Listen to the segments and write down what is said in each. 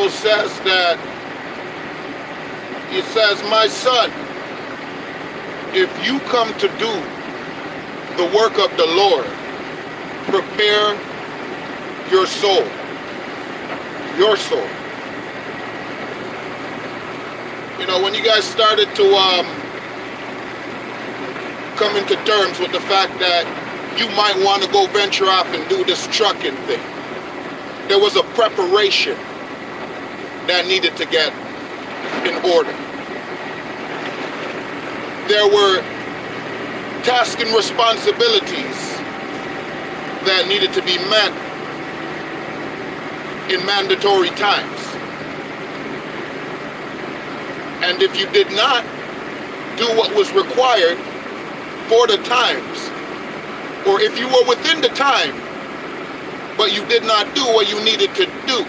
Bible says that, it says, my son, if you come to do the work of the Lord, prepare your soul. Your soul. You know, when you guys started to come into terms with the fact that you might want to go venture off and do this trucking thing, there was a preparation that needed to get in order. There were tasks and responsibilities that needed to be met in mandatory times. And if you did not do what was required for the times, or if you were within the time, but you did not do what you needed to do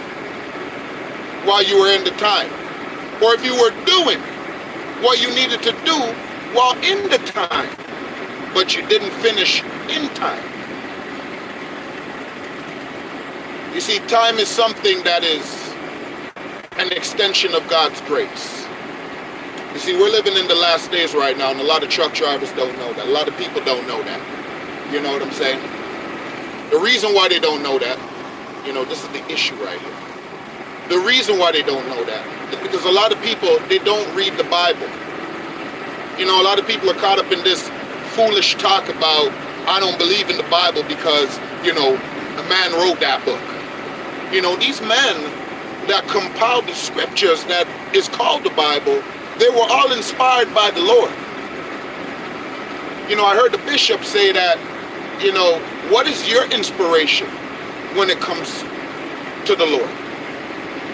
while you were in the time, or if you were doing what you needed to do while in the time, but you didn't finish in time. You see, time is something that is an extension of God's grace. You see, we're living in the last days right now, and a lot of truck drivers don't know that. A lot of people don't know that. You know what I'm saying? The reason why they don't know that, you know, this is the issue right here. The reason why they don't know that is because a lot of people, they don't read the Bible. You know, a lot of people are caught up in this foolish talk about, I don't believe in the Bible because, you know, a man wrote that book. You know, these men that compiled the scriptures that is called the Bible, they were all inspired by the Lord. You know, I heard the bishop say that, you know, what is your inspiration when it comes to the Lord?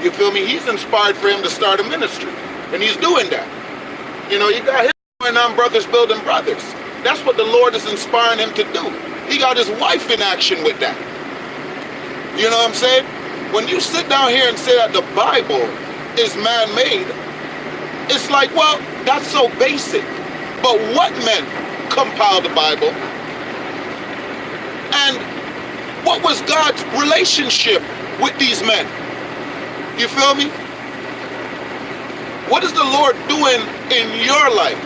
You feel me? He's inspired for him to start a ministry, and he's doing that. You know, you got him going on Brothers Building Brothers. That's what the Lord is inspiring him to do. He got his wife in action with that. You know what I'm saying? When you sit down here and say that the Bible is man-made, it's like, well, that's so basic. But what men compiled the Bible? And what was God's relationship with these men? You feel me? What is the Lord doing in your life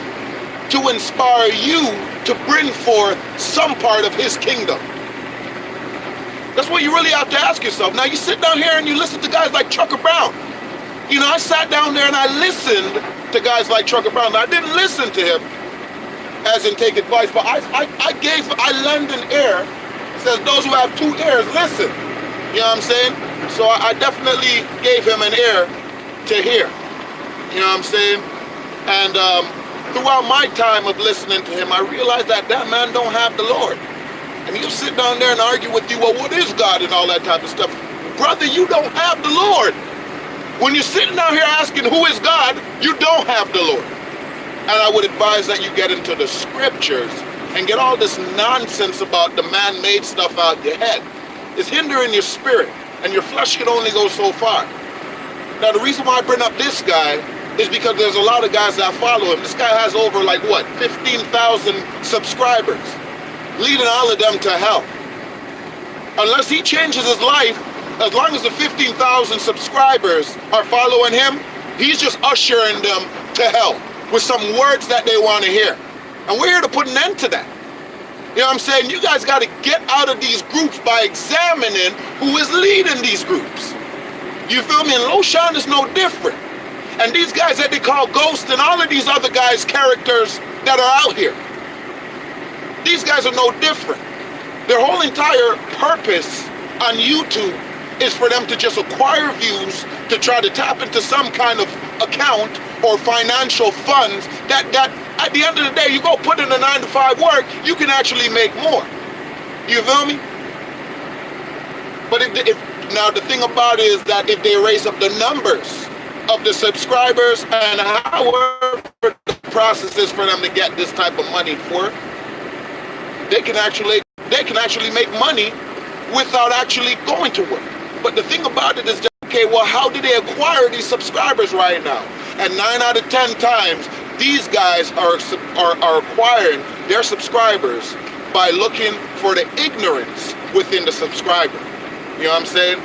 to inspire you to bring forth some part of his kingdom? That's what you really have to ask yourself. Now, you sit down here and you listen to guys like Trucker Brown. You know, I sat down there and I listened to guys like Trucker Brown. I didn't listen to him as in take advice, but I lend an ear. It says those who have two ears, listen. You know what I'm saying? So I definitely gave him an ear to hear. You know what I'm saying? And throughout my time of listening to him, I realized that that man don't have the Lord. And he'll sit down there and argue with you, well, what is God and all that type of stuff? Brother, you don't have the Lord. When you're sitting down here asking who is God, you don't have the Lord. And I would advise that you get into the scriptures and get all this nonsense about the man-made stuff out your head. It's hindering your spirit, and your flesh can only go so far. Now, the reason why I bring up this guy is because there's a lot of guys that follow him. This guy has over, like, what, 15,000 subscribers, leading all of them to hell. Unless he changes his life, as long as the 15,000 subscribers are following him, he's just ushering them to hell with some words that they want to hear. And we're here to put an end to that. You know what I'm saying? You guys got to get out of these groups by examining who is leading these groups. You feel me? And Loshan is no different. And these guys that they call ghosts and all of these other guys, characters that are out here, these guys are no different. Their whole entire purpose on YouTube is for them to just acquire views, to try to tap into some kind of account or financial funds that at the end of the day, you go put in a 9-to-5 work, you can actually make more. You feel me? But now the thing about it is that if they raise up the numbers of the subscribers and however the process is for them to get this type of money for, they can actually make money without actually going to work. But the thing about it is that, okay, well, how do they acquire these subscribers right now? And 9 out of 10 times, these guys are acquiring their subscribers by looking for the ignorance within the subscriber. You know what I'm saying?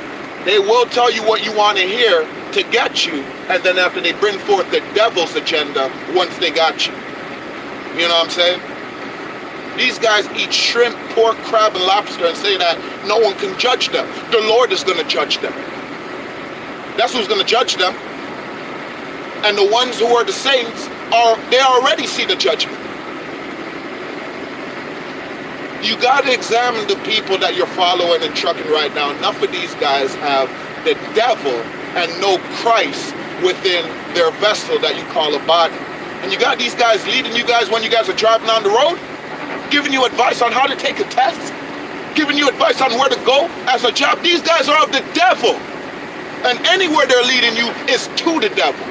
They will tell you what you want to hear, to get you, and then after they bring forth the devil's agenda once they got you. You know what I'm saying? These guys eat shrimp, pork, crab, and lobster and say that no one can judge them. The Lord is going to judge them. That's who's going to judge them. And the ones who are the saints, they already see the judgment. You got to examine the people that you're following and trucking right now. Enough of these guys have the devil and no Christ within their vessel that you call a body. And you got these guys leading you guys when you guys are driving down the road, giving you advice on how to take a test, giving you advice on where to go as a job. These guys are of the devil. And anywhere they're leading you is to the devil.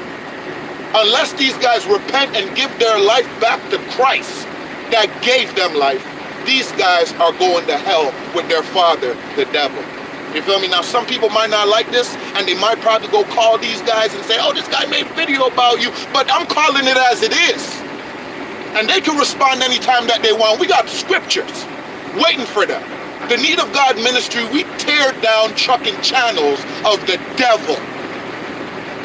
Unless these guys repent and give their life back to Christ that gave them life, these guys are going to hell with their father, the devil. You feel me? Now, some people might not like this, and they might probably go call these guys and say, oh, this guy made a video about you, but I'm calling it as it is. And they can respond anytime that they want. We got scriptures waiting for them. The Need of God ministry, we tear down trucking channels of the devil.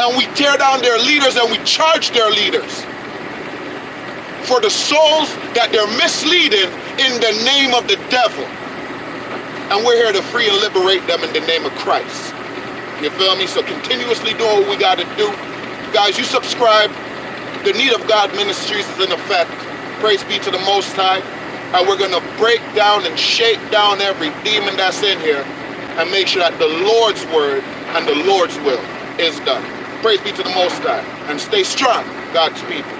And we tear down their leaders and we charge their leaders for the souls that they're misleading in the name of the devil. And we're here to free and liberate them in the name of Christ. You feel me? So continuously doing what we got to do. Guys, you subscribe. The Need of God Ministries is in effect. Praise be to the Most High. And we're going to break down and shake down every demon that's in here and make sure that the Lord's word and the Lord's will is done. Praise be to the Most High. And stay strong, God's people.